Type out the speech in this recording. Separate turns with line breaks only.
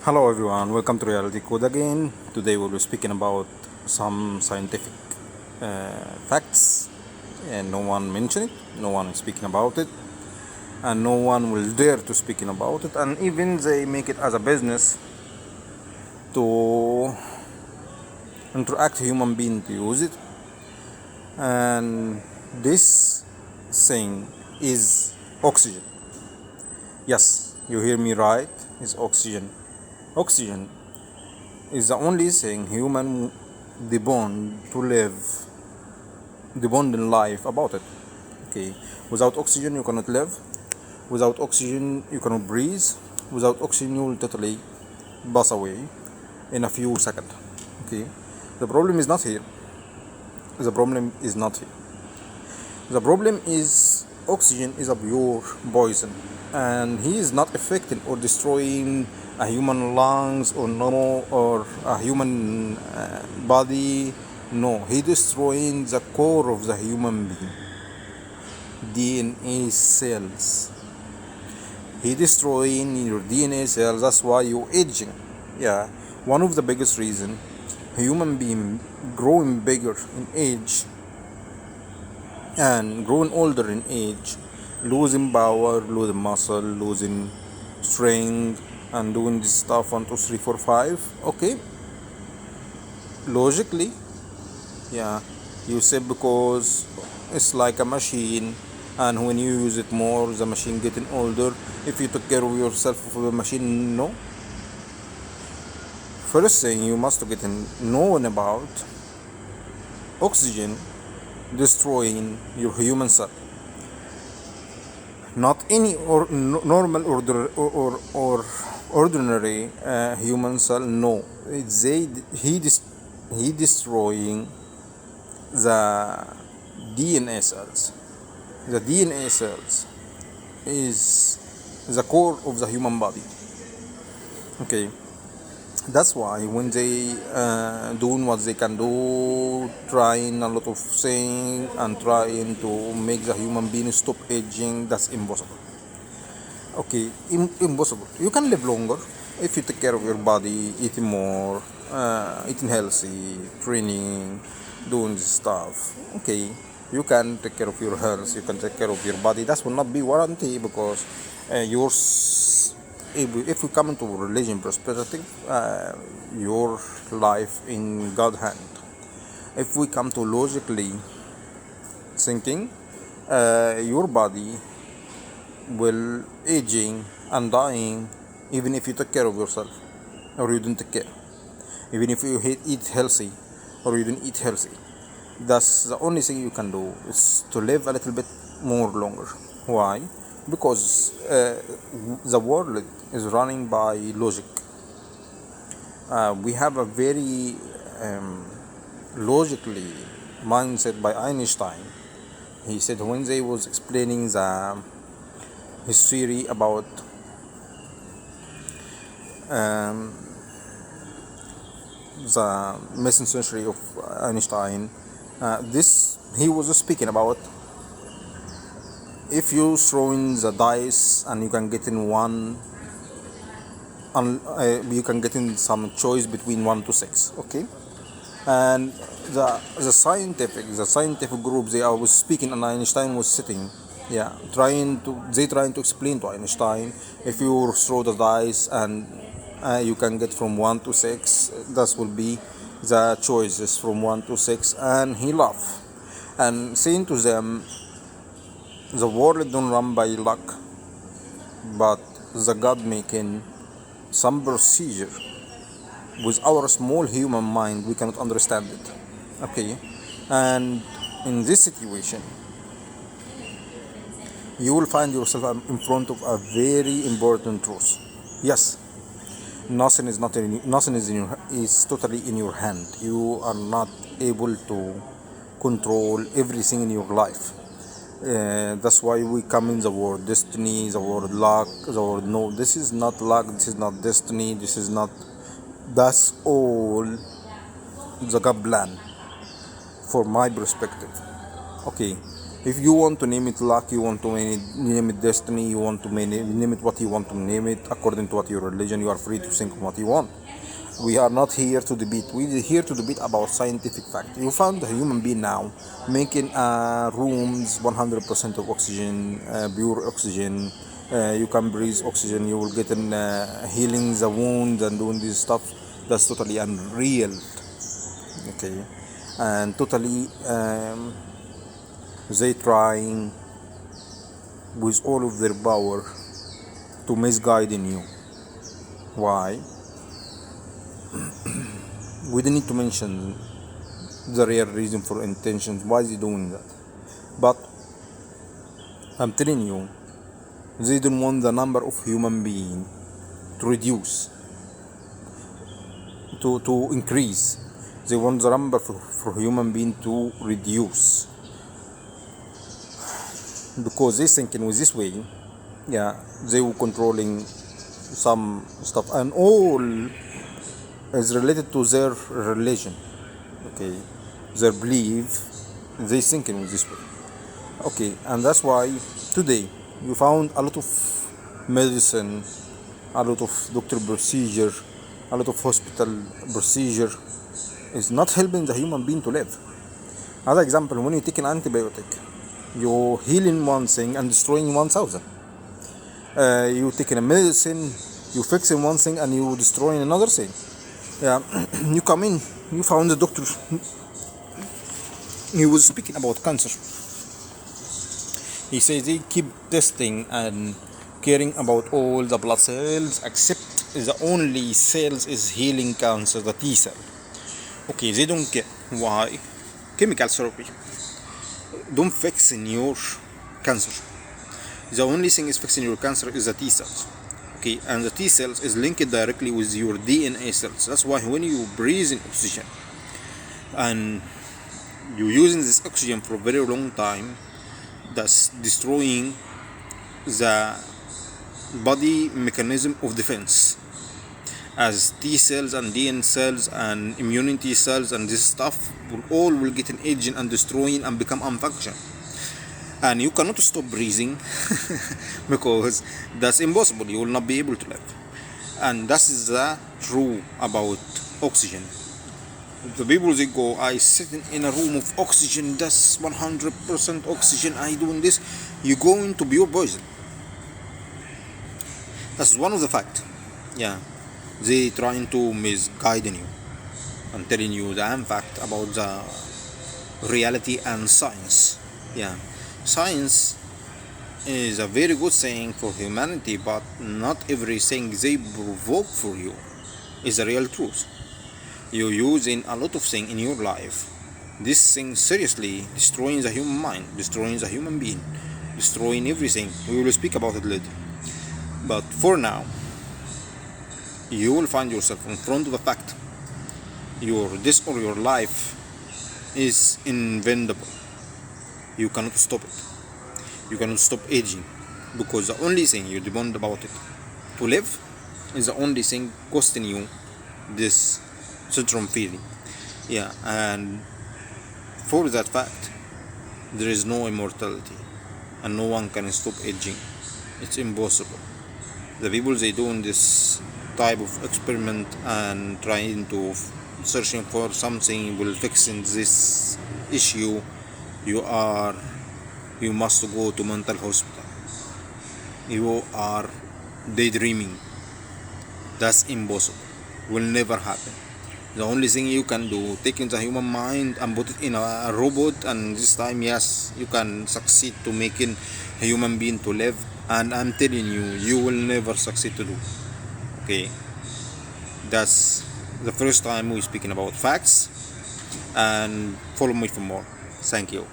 Hello everyone, welcome to Reality Code again. Today we'll be speaking about some scientific facts, and no one mentioned it, no one is speaking about it, and no one will dare to speaking about it, and even they make it as a business to interact human being to use it. And this thing is oxygen. Yes, you hear me right, it's oxygen. Oxygen is the only thing human depend to live, depend in life about it. Okay, without oxygen you cannot live. Without oxygen you cannot breathe. Without oxygen you will totally pass away in a few seconds. Okay, the problem is not here. The problem is not here. The problem is oxygen is a pure poison, and he is not affecting or destroying a human lungs or no or a human body. No, he destroying the core of the human being, DNA cells. He destroying your DNA cells. That's why you aging. Yeah, one of the biggest reason human being growing bigger in age and growing older in age, losing power, losing muscle, losing strength, and doing this stuff 1, 2, 3, 4, 5. Okay, logically, yeah, you say because it's like a machine, and when you use it more, the machine getting older. If you take care of yourself for the machine, no. First thing you must get known about oxygen destroying your human cell, not any normal or ordinary human cell. No, he destroying the DNA cells. The DNA cells is the core of the human body. Okay, that's why when they doing what they can do, trying a lot of things and trying to make the human being stop aging, that's impossible. Okay, impossible. You can live longer if you take care of your body, eating more, eating healthy, training, doing this stuff. Okay, you can take care of your health, you can take care of your body. That will not be warranty because yours. If we come into religion perspective, your life in God's hand. If we come to logically thinking, your body will aging and dying even if you take care of yourself or you don't take care. Even if you eat healthy or you don't eat healthy. That's the only thing you can do is to live a little bit more longer. Why? Because the world is running by logic. We have a very logically mindset by Einstein. He said when they was explaining his theory about the missing century of Einstein, this he was speaking about if you throw in the dice and you can get in one, you can get in some choice between 1 to 6. Okay, and the scientific group they was speaking and Einstein was sitting, yeah, trying to explain to Einstein if you throw the dice and you can get from 1 to 6, that will be the choices from 1 to 6. And he laughed and saying to them, the world don't run by luck, but the God making some procedure. With our small human mind, we cannot understand it. Okay, and in this situation, you will find yourself in front of a very important truth. Yes, nothing is not in, nothing is totally in your hand. You are not able to control everything in your life. That's why we come in the word destiny, the word luck, the word no. This is not luck, this is not destiny, this is not. That's all the God plan for my perspective. Okay, If you want to name it luck, you want to name it destiny, you want to name it what you want to name it according to what your religion, you are free to think what you want. We are not here to debate. We're here to debate about scientific fact. You found a human being now making rooms 100% of oxygen, pure oxygen. You can breathe oxygen. You will get in healing the wound and doing this stuff. That's totally unreal. Okay, and totally they trying with all of their power to misguiding you. Why? We don't need to mention the real reason for intentions why they doing that, but I'm telling you, they don't want the number of human beings to reduce, to increase. They want the number for human being to reduce, because they thinking with this way, they were controlling some stuff, and all is related to their religion. Okay, their belief, they thinking with this way. Okay, and that's why today you found a lot of medicine, a lot of doctor procedure, a lot of hospital procedure is not helping the human being to live. Another example, when you take an antibiotic, you're healing one thing and destroying 1,000. You taking a medicine, you fixing one thing and you destroying another thing. You come in, you found the doctor, he was speaking about cancer. He says they keep testing and caring about all the blood cells except the only cells is healing cancer, the T cell. Okay, they don't get why chemical therapy don't fix in your cancer. The only thing is fixing your cancer is the T cells. Okay, and the T cells is linked directly with your DNA cells. That's why when you breathe in oxygen and you're using this oxygen for a very long time, that's destroying the body mechanism of defense, as T cells and DNA cells and immunity cells and this stuff will get an agent and destroying and become unfunctional. And you cannot stop breathing because that's impossible. You will not be able to live. And that is the true about oxygen. The people they go, I sitting in a room of oxygen, that's 100% oxygen, I doing this, you're going to be your poison. That's one of the fact. They trying to misguide you and telling you the fact about the reality and science. Science is a very good thing for humanity, but not everything they provoke for you is the real truth. You're using a lot of things in your life. This thing seriously destroying the human mind, destroying the human being, destroying everything. We will speak about it later. But for now, you will find yourself in front of a fact. This or your life is inevitable. You cannot stop it. You cannot stop aging, because the only thing you depend about it to live is the only thing costing you this syndrome feeling. And for that fact, there is no immortality and no one can stop aging. It's impossible. The people they doing this type of experiment and trying to searching for something will fixing this issue, you must go to mental hospital. You are daydreaming. That's impossible. Will never happen. The only thing you can do, taking the human mind and put it in a robot, and this time, yes, you can succeed to making a human being to live. And I'm telling you, you will never succeed to do. Okay, that's the first time we're speaking about facts, and follow me for more. Thank you.